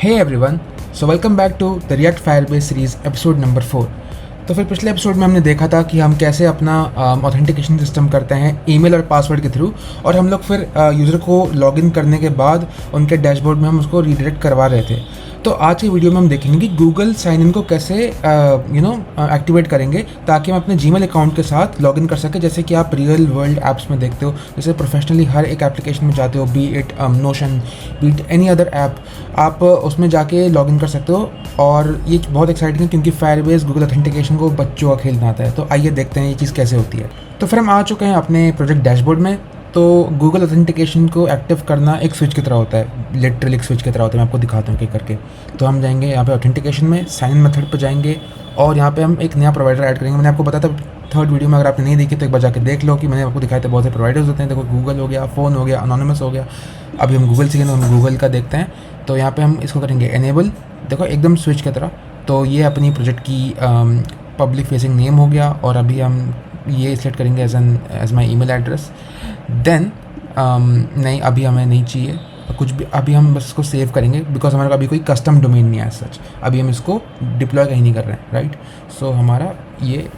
Hey everyone, so welcome back to the React Firebase series episode number 4। तो फिर पिछले episode में हमने देखा था कि हम कैसे अपना ऑथेंटिकेशन सिस्टम करते हैं ईमेल और पासवर्ड के थ्रू, और हम लोग फिर यूज़र को लॉगिन करने के बाद उनके डैशबोर्ड में हम उसको रीडायरेक्ट करवा रहे थे। तो आज की वीडियो में हम देखेंगे कि गूगल साइन इन को कैसे एक्टिवेट करेंगे ताकि हम अपने जीमेल अकाउंट के साथ लॉगिन कर सकें, जैसे कि आप रियल वर्ल्ड ऐप्स में देखते हो। जैसे प्रोफेशनली हर एक एप्लीकेशन में जाते हो, B it notion, B it any other app, आप उसमें जाके लॉगिन कर सकते हो। और ये बहुत एक्साइटिंग है क्योंकि फायरबेस गूगल ऑथेंटिकेशन को बच्चों का खेल बनाता है। तो आइए देखते हैं ये चीज़ कैसे होती है। तो फिर हम आ चुके हैं अपने प्रोजेक्ट डैशबोर्ड में। तो गूगल ऑथेंटिकेशन को एक्टिव करना एक स्विच की तरह होता है, लिटरली एक स्विच की तरह होता है। मैं आपको दिखाता हूँ कि करके। तो हम जाएंगे यहाँ पे ऑथेंटिकेशन में, साइन इन मेथड पर जाएंगे और यहाँ पे हम एक नया प्रोवाइडर ऐड करेंगे। मैंने आपको बताया था थर्ड वीडियो में, अगर आपने नहीं देखी तो एक बार जाके देख लो कि मैंने आपको दिखाया था बहुत से प्रोवाइडर्स होते हैं। देखो, गूगल हो गया, फ़ोन हो गया, अनोनिमस हो गया। अभी हम गूगल सीखेंगे, हम गूगल का देखते हैं। तो यहाँ पर हम इसको करेंगे एनेबल। देखो, एकदम स्विच की तरह। तो ये अपनी प्रोजेक्ट की पब्लिक फेसिंग नेम हो गया, और अभी हम ये सेलेक्ट करेंगे as my email address. Then नहीं, अभी हमें नहीं चाहिए कुछ भी। अभी हम बस इसको सेव करेंगे बिकॉज हमारे अभी कोई कस्टम डोमेन नहीं है सच। अभी हम इसको डिप्लॉय कहीं नहीं कर रहे हैं, राइट। सो हमारा ये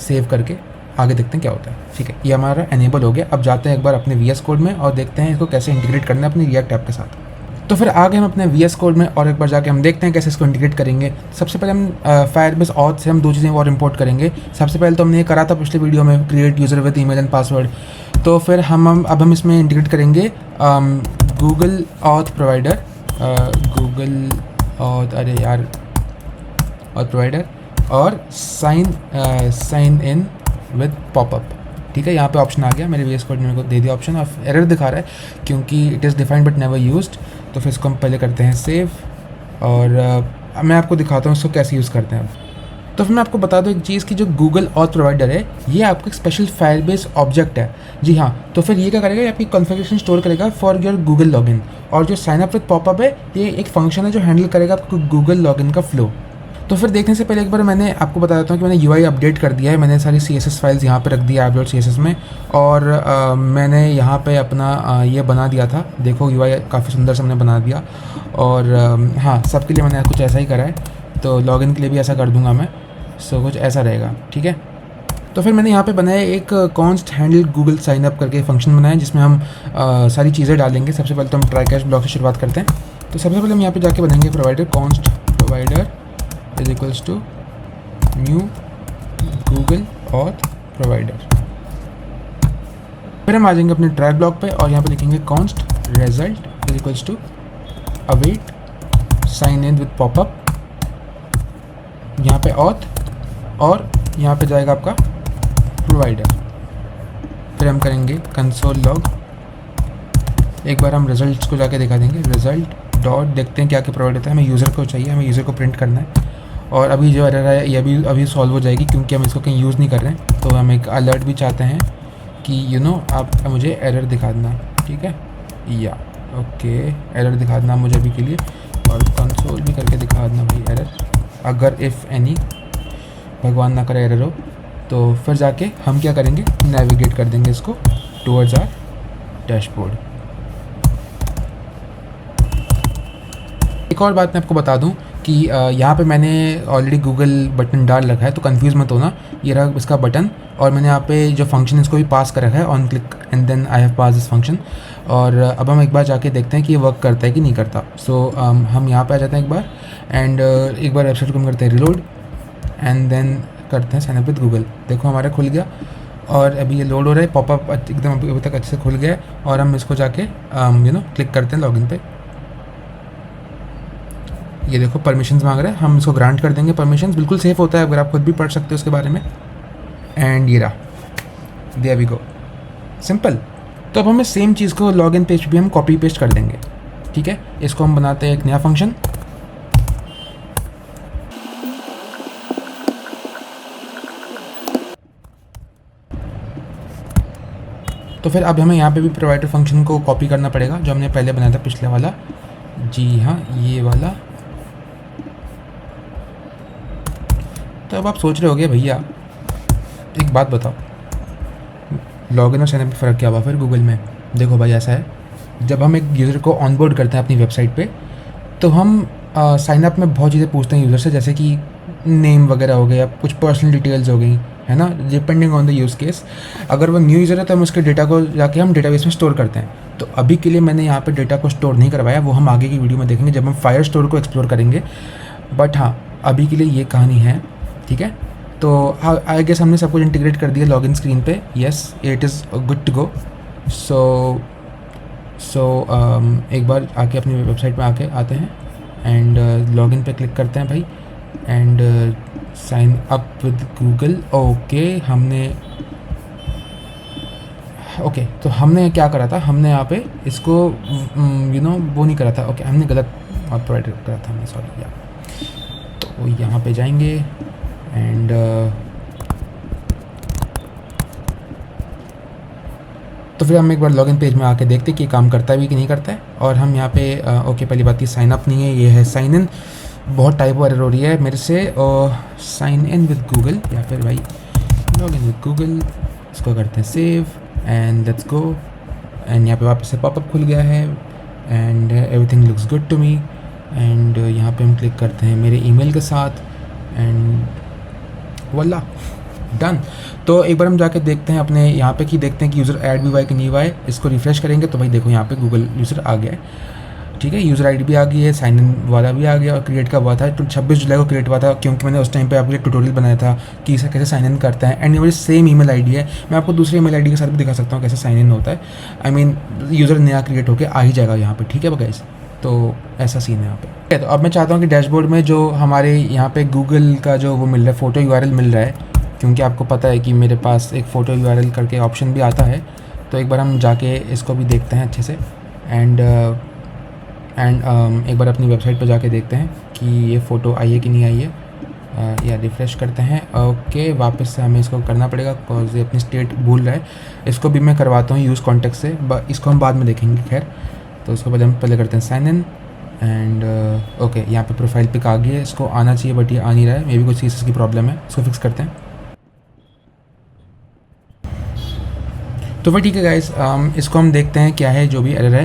सेव करके आगे देखते हैं क्या होता है। ठीक है, ये हमारा एनेबल हो गया। अब जाते हैं एक बार अपने VS कोड में और देखते हैं इसको कैसे इंटीग्रेट करना है अपने रिएक्ट ऐप के साथ। तो फिर आ गए हम अपने VS कोड में और एक बार जाके हम देखते हैं कैसे इसको इंटीग्रेट करेंगे। सबसे पहले हम फायरबेस ऑथ से हम दो चीज़ें और इंपोर्ट करेंगे। सबसे पहले तो हमने ये करा था पिछले वीडियो में, create user with email and password. तो फिर अब हम इसमें इंटीग्रेट करेंगे Google auth provider, Google auth, अरे यार, ऑथ प्रोवाइडर और साइन इन विद पॉपअप। ठीक है, यहाँ पे ऑप्शन आ गया। मेरे VS कोड ने मेरे को दे दिया ऑप्शन, और एरर दिखा रहा है क्योंकि it is defined but never used. तो फिर इसको हम पहले करते हैं सेव, और मैं आपको दिखाता हूँ इसको कैसे यूज़ करते हैं। तो फिर मैं आपको बता दूँ एक चीज़ कि जो गूगल ऑथ प्रोवाइडर है, ये आपका एक स्पेशल फायरबेस ऑब्जेक्ट है। जी हाँ, तो फिर ये क्या करेगा, ये आपकी कॉन्फ़िगरेशन स्टोर करेगा फॉर योर गूगल लॉगिन। और जो साइन अप विद पॉपअप है, ये एक फंक्शन है जो हैंडल करेगा आपको गूगल लॉगिन का फ्लो। तो फिर देखने से पहले एक बार मैंने आपको बता देता हूँ कि मैंने UI अपडेट कर दिया है। मैंने सारी CSS फाइल्स यहाँ पे रख दी है app.css में, और मैंने यहाँ पे अपना ये बना दिया था। देखो, UI काफ़ी सुंदर से मैंने बना दिया। और हाँ, सबके लिए मैंने कुछ ऐसा ही करा है। तो लॉगिन के लिए भी ऐसा कर दूँगा मैं। सो कुछ ऐसा रहेगा, ठीक है। तो फिर मैंने यहाँ पे बनाया एक const handle Google sign up करके फंक्शन बनाया, जिसमें हम सारी चीज़ें डालेंगे। सबसे पहले तो हम ट्राई कैच ब्लॉक से शुरुआत करते हैं। तो सबसे पहले हम यहाँ पे जाके बनाएंगे provider const provider is equals to new Google auth provider. फिर हम आ जाएंगे अपने ट्राई ब्लॉक पे और यहाँ पे लिखेंगे const result is equals to await sign in with popup, यहाँ पे ऑथ, और यहाँ पे जाएगा आपका प्रोवाइडर। फिर हम करेंगे कंसोल लॉग। एक बार हम रिजल्ट्स को जाके दिखा देंगे, रिजल्ट डॉट, देखते हैं क्या क्या प्रोवाइड होता है। हमें यूज़र को चाहिए, हमें यूज़र को प्रिंट करना है। और अभी जो एरर है ये भी अभी सॉल्व हो जाएगी क्योंकि हम इसको कहीं यूज़ नहीं कर रहे हैं। तो हम एक अलर्ट भी चाहते हैं कि आप मुझे एरर दिखा देना, ठीक है, या ओके, एरर दिखा देना मुझे अभी के लिए, और कंसोल भी करके दिखा देना भाई एरर, अगर इफ़ एनी, भगवान ना करे एरर हो। तो फिर जाके हम क्या करेंगे, नेविगेट कर देंगे इसको टुवर्ड्स आवर डैशबोर्ड। एक और बात मैं आपको बता दूं कि यहाँ पे मैंने ऑलरेडी गूगल बटन डाल रखा है, तो कंफ्यूज मत होना। ये रहा इसका बटन, और मैंने यहाँ पे जो फंक्शन इसको भी पास कर रखा है, on click and then I have pass this function. और अब हम एक बार जाके देखते हैं कि ये वर्क करता है कि नहीं करता। सो हम यहाँ पे आ जाते हैं एक बार, एंड एक बार वेबसाइट को हम करते हैं रिलोड, एंड देन करते हैं साइन अप विद गूगल। देखो, हमारा खुल गया और अभी ये लोड हो रहा है। पॉपअप एकदम अभी तक अच्छे से खुल गया है, और हम इसको जाके क्लिक करते हैं लॉगिन पे। ये देखो, परमिशंस मांग रहा है, हम इसको ग्रांट कर देंगे परमिशंस। बिल्कुल सेफ होता है, अगर आप खुद भी पढ़ सकते हो उसके बारे में। एंड ये रहा, देयर वी गो, सिंपल। तो अब हमें सेम चीज़ को लॉगिन पेज पे भी हम कॉपी पेस्ट कर देंगे, ठीक है। इसको हम बनाते हैं एक नया फंक्शन। तो फिर अब हमें यहाँ पे भी प्रोवाइडर फंक्शन को कॉपी करना पड़ेगा, जो हमने पहले बनाया था पिछले वाला। जी हाँ, ये वाला। तो अब आप सोच रहे होगे, भैया एक बात बताओ, लॉगिन और साइनअप में फ़र्क क्या हुआ फिर गूगल में? देखो भाई, ऐसा है, जब हम एक यूज़र को ऑनबोर्ड करते हैं अपनी वेबसाइट पे, तो हम साइन अप में बहुत चीज़ें पूछते हैं यूज़र से, जैसे कि नेम वगैरह हो गया, कुछ पर्सनल डिटेल्स हो गई, है ना, depending on the use case. अगर वो न्यू यूज़र है तो हम उसके डेटा को जाके हम डेटाबेस में स्टोर करते हैं। तो अभी के लिए मैंने यहाँ पे डेटा को स्टोर नहीं करवाया, वो हम आगे की वीडियो में देखेंगे जब हम फायर स्टोर को एक्सप्लोर करेंगे। बट हाँ, अभी के लिए ये कहानी है, ठीक है। तो आई गेस हमने सब कुछ इंटीग्रेट कर दिया लॉगिन स्क्रीन पे। Yes, it is good to go. So एक बार आके अपनी वेबसाइट पे आके आते हैं एंड लॉगिन पे क्लिक करते हैं भाई, and sign up with Google. Okay, तो हमने क्या करा था, हमने यहाँ पे इसको वो नहीं करा था। ओके, हमने गलत प्रोवाइड करा था हमने, सॉरी यार। तो यहाँ पे जाएंगे एंड तो फिर हम एक बार लॉगिन पेज में आके देखते हैं कि ये काम करता है भी कि नहीं करता है। और हम यहाँ पे ओके, पहली बात ये साइन अप नहीं है, ये है साइन इन। बहुत टाइपो एरर हो रही है मेरे से। और साइन इन विद गूगल या फिर भाई लॉगिन विद गूगल, इसको करते हैं save and let's go. And यहाँ पे वापस से पॉपअप खुल गया है and everything looks good to me. And यहाँ पे हम क्लिक करते हैं मेरे ईमेल के साथ एंड वल्ला डन। तो एक बार हम जाके देखते हैं अपने यहाँ पे कि देखते हैं कि यूज़र ऐड भी हुआ है कि नहीं हुआ है। इसको रिफ्रेश करेंगे तो भाई देखो यहाँ पे गूगल यूज़र आ गया है, ठीक है। यूज़र आईडी भी आ गई है, साइन इन वाला भी आ गया और क्रिएट का हुआ था तो 26 जुलाई को क्रिएट हुआ था, क्योंकि मैंने उस टाइम पे आपके लिए ट्यूटोरियल बनाया था कि इसे कैसे साइन इन करता है। एंड ये मेरी सेम ईमेल आईडी है, मैं आपको दूसरी ईमेल आईडी के साथ भी दिखा सकता हूँ कैसे साइन इन होता है। आई मीन यूज़र नया क्रिएट होकर आ ही जाएगा यहाँ पर, ठीक है गाइस। तो ऐसा सीन है यहाँ पे। तो अब मैं चाहता हूँ कि डैशबोर्ड में जो हमारे यहाँ पे गूगल का जो वो मिल रहा है, फ़ोटो यूआरएल मिल रहा है, क्योंकि आपको पता है कि मेरे पास एक फ़ोटो यूआरएल करके ऑप्शन भी आता है। तो एक बार हम जाके इसको भी देखते हैं अच्छे से एंड एक बार अपनी वेबसाइट पर जाके देखते हैं कि ये फ़ोटो आई है कि नहीं आई है। या रिफ़्रेश करते हैं। ओके, वापस से हमें इसको करना पड़ेगा बिकॉज ये अपनी स्टेट भूल रहा है। इसको भी मैं करवाता हूँ यूज़ कॉन्टेक्ट से, इसको हम बाद में देखेंगे खैर। तो उसको पहले हम करते हैं साइन इन एंड ओके, यहाँ पे प्रोफाइल पिक आ गई है, इसको आना चाहिए बट ये आ नहीं रहा है, मे बी कुछ चीज़ की प्रॉब्लम है, इसको फिक्स करते हैं। तो फिर ठीक है गाइस, इसको हम देखते हैं क्या है जो भी एरर है,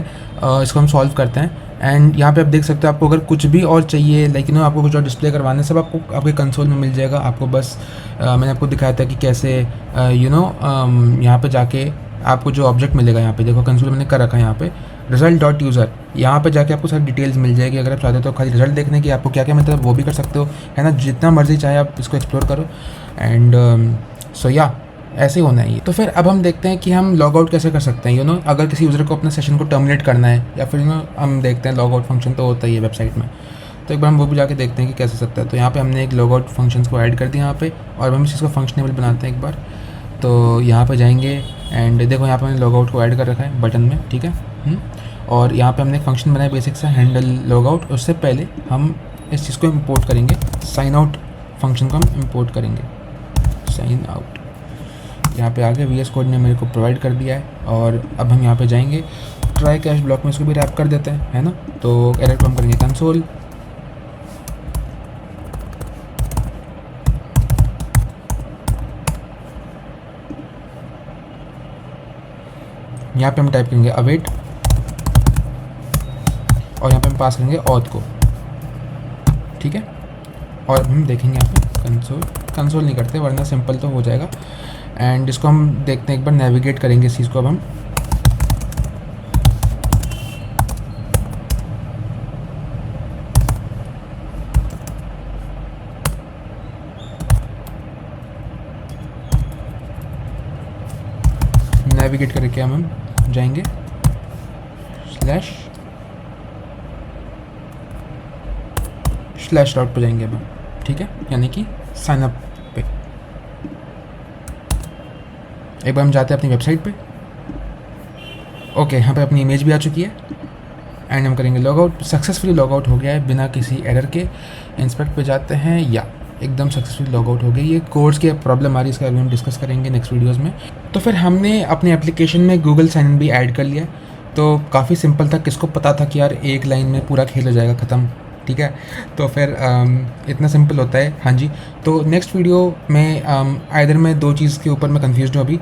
इसको हम सॉल्व करते हैं। एंड यहाँ पे आप देख सकते हो, आपको अगर कुछ भी और चाहिए लाइक आपको कुछ और डिस्प्ले करवाने, सब आपको आपके कंसोल में मिल जाएगा। आपको बस मैंने आपको दिखाया था कि कैसे यहाँ पे जाके आपको जो ऑब्जेक्ट मिलेगा, यहाँ पे देखो कंसोल मैंने कर रखा है, यहाँ पे result.user, यहाँ पे जाके आपको सारी डिटेल्स मिल जाएगी। अगर आप चाहते हो तो खाली रिजल्ट देखने की आपको क्या क्या मतलब वो भी कर सकते हो, है ना, जितना मर्जी चाहे आप इसको एक्सप्लोर करो। एंड सो या ऐसे ही होना है ये। तो फिर अब हम देखते हैं कि हम लॉग आउट कैसे कर सकते हैं। अगर किसी यूज़र को अपने सेशन को टर्मिनेट करना है या फिर हम देखते हैं लॉग आउट फंक्शन तो होता ही है वेबसाइट में, तो एक बार हम वो भी जाके देखते हैं कि कैसे सकता है। तो यहाँ पे हमने एक लॉग आउट फंक्शन को ऐड कर दिया यहाँ पे, और हम इस चीज़ को फंक्शनेबल बनाते हैं एक बार। तो यहाँ पे जाएंगे एंड देखो यहाँ पे हमने लॉग आउट को ऐड कर रखा है बटन में, ठीक है। और यहाँ पे हमने एक फंक्शन बनाया बेसिक सा, हैंडल लॉग आउट। उससे पहले हम इस चीज़ को इम्पोर्ट करेंगे, साइन आउट फंक्शन को हम इम्पोर्ट करेंगे, साइन आउट। यहाँ पे आगे VS कोड ने मेरे को प्रोवाइड कर दिया है। और अब हम यहाँ पे जाएंगे ट्राई कैश ब्लॉक में, इसको भी रैप कर देते हैं, है ना। तो एरर को हम करेंगे कंसोल, यहाँ पे हम टाइप करेंगे अवेट और यहाँ पे हम पास करेंगे ऑथ को, ठीक है। और हम देखेंगे यहाँ पे कंसोल नहीं करते वरना सिंपल तो हो जाएगा। एंड इसको हम देखते हैं एक बार, नेविगेट करेंगे इस चीज़ को। अब हम नेविगेट करके हम जाएंगे स्लैश डॉट पर जाएंगे अब हम, ठीक है, यानी कि साइन अप पे। एक बार हम जाते हैं अपनी वेबसाइट पे। ओके, यहाँ पे अपनी इमेज भी आ चुकी है एंड हम करेंगे log out. Successfully log out हो गया है बिना किसी एरर के। इंस्पेक्ट पे जाते हैं, या एकदम सक्सेसफुली लॉग आउट हो गई। ये कोर्स की प्रॉब्लम आ रही है, इसका अभी हम डिस्कस करेंगे नेक्स्ट वीडियोस में। तो फिर हमने अपने एप्लीकेशन में गूगल साइन इन भी ऐड कर लिया। तो काफ़ी सिंपल था, किसको पता था कि यार एक लाइन में पूरा खेल हो जाएगा ख़त्म, ठीक है। तो फिर इतना सिंपल होता है। हाँ जी, तो नेक्स्ट वीडियो में आइदर मैं दो चीज़ के ऊपर मैं कंफ्यूज हूँ अभी।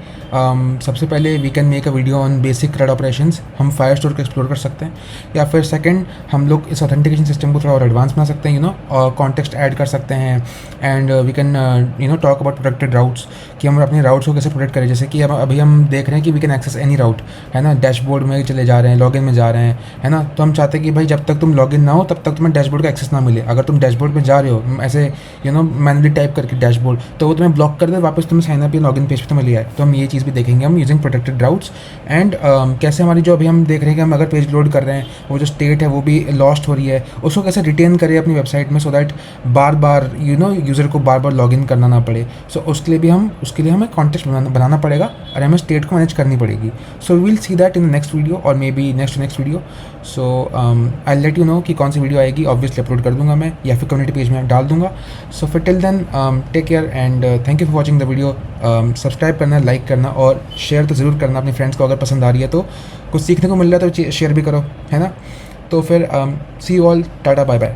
सबसे पहले we can make a video on basic CRUD operations, हम फायरस्टोर को एक्सप्लोर कर सकते हैं, या फिर सेकंड हम लोग इस ऑथेंटिकेशन सिस्टम को थोड़ा और एडवांस बना सकते हैं, यू नो, और कॉन्टेक्स्ट ऐड कर सकते हैं। And we can you know talk about protected routes, कि हम अपने राउट्स को कैसे प्रोटेक्ट करें। जैसे कि अब अभी हम देख रहे हैं कि वी कैन एक्सेस एनी राउट, है ना, डैशबोर्ड में चले जा रहे हैं, लॉगिन में जा रहे हैं, है ना। तो हम चाहते हैं कि भाई जब तक तुम लॉगिन ना हो तब तक तुम्हें डैशबोर्ड का एक्सेस ना मिले। अगर तुम डैशबोर्ड में जा रहे हो ऐसे यू नो मैनुअली टाइप करके डैशबोर्ड, तो वो तुम्हें ब्लॉक कर दे, वापस तुम्हें साइन अप या लॉगिन पेज पे तुम्हें लिया है। तो हम ये चीज़ भी देखेंगे हम यूजिंग प्रोटेक्टेड राउट्स। एंड कैसे हमारी जो अभी हम देख रहे हैं कि हम अगर पेज लोड कर रहे हैं, वो जो स्टेट है वो भी लॉस्ट हो रही है, उसको कैसे रिटेन करें अपनी वेबसाइट में, so that bar bar you know user को बार बार लॉगिन करना ना पड़े। सो उसके लिए हमें कॉन्टेक्स्ट बनाना पड़ेगा और हमें स्टेट को मैनेज करनी पड़ेगी। So we'll see that in the next video और maybe next video. So I let you know कि कौन सी वीडियो आएगी, ऑब्वियसली अपलोड कर दूंगा मैं या फिर कम्युनिटी पेज में डाल दूंगा। सो फिर till then take care and thank you for watching the video. Subscribe करना, लाइक करना और शेयर तो ज़रूर करना अपने फ्रेंड्स को, अगर पसंद आ रही है तो, कुछ सीखने को मिल रहा है तो शेयर भी करो, है ना। तो फिर see you all, tata, bye bye.